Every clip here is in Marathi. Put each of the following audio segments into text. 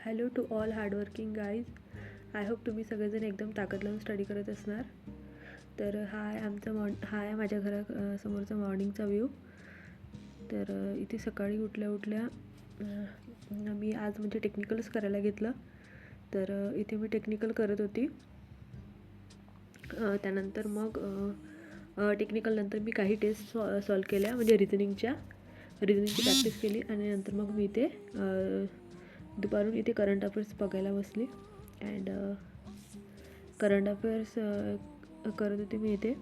Hello to all hardworking guys. I hope तुम्ही सगळेजण एकदम ताकद लावून स्टडी करत असणार. तर हा आहे माझ्या समोरचा मॉर्निंगचा व्ह्यू. तर इथे सकाळी उठल्या मी आज म्हणजे टेक्निकलच करायला घेतलं. तर इथे मी टेक्निकल करत होती. त्यानंतर मग टेक्निकल नंतर मी काही टेस्ट सॉल्व केल्या, म्हणजे रिझनिंगची प्रॅक्टिस केली. आणि नंतर मग मी इथे दुपारून इथे करंट अफेअर्स बघायला बसली. अँड करंट अफेअर्स करत होते मी इथे.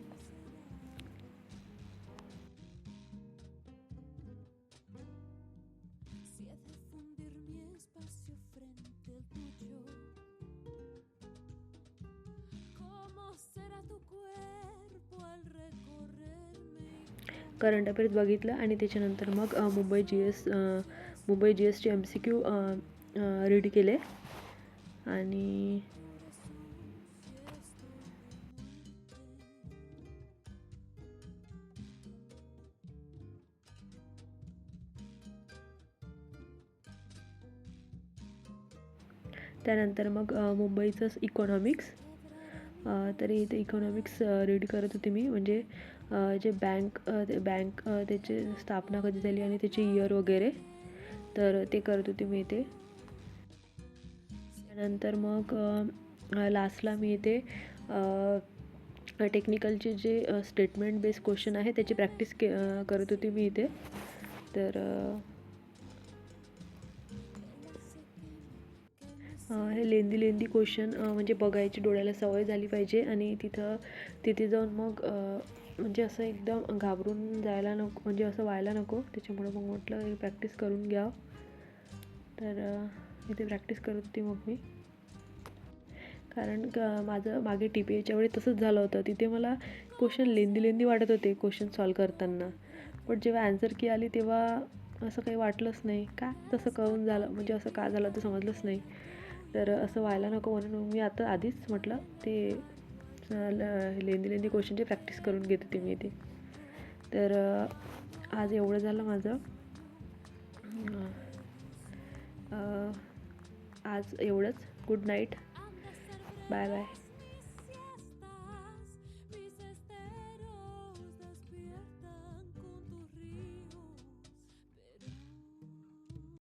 करंट अफेअर्स बघितलं आणि त्याच्यानंतर मग मुंबई जी एसचे MCQ रीड केले. आणि त्यानंतर मग मुंबईचंच इकॉनॉमिक्स. तरी इथे इकॉनॉमिक्स रीड करत होते मी, म्हणजे जे बँक त्याची स्थापना कधी झाली आणि त्याची इयर वगैरे, तर ते करत होते मी इथे. त्यानंतर मग लास्टला मी इथे टेक्निकलचे जे स्टेटमेंट बेस्ड क्वेश्चन आहे त्याची प्रॅक्टिस करत होती मी इथे. तर हे लेंदी क्वेश्चन म्हणजे बघायची डोळ्याला सवय झाली पाहिजे. आणि तिथे जाऊन मग म्हणजे असं एकदम घाबरून जायला नको, म्हणजे असं व्हायला नको. त्याच्यामुळे मग म्हटलं हे प्रॅक्टिस करून घ्यावं. तर इथे प्रॅक्टिस करत होती मग मी. कारण माझं मागे TPAच्या वेळी तसंच झालं होतं. तिथे मला क्वेश्चन लेंदी वाटत होते क्वेश्चन सॉल्व करताना. पण जेव्हा ॲन्सर की आली तेव्हा असं काही वाटलंच नाही. का तसं करून झालं, म्हणजे असं का झालं ते समजलंच नाही. तर असं व्हायला नको म्हणून मी आता आधीच म्हटलं ते लेंदी क्वेश्चनची प्रॅक्टिस करून घेत होते मी इथे. तर आज एवढं झालं माझं. आज एवढंच. Good night. Bye bye.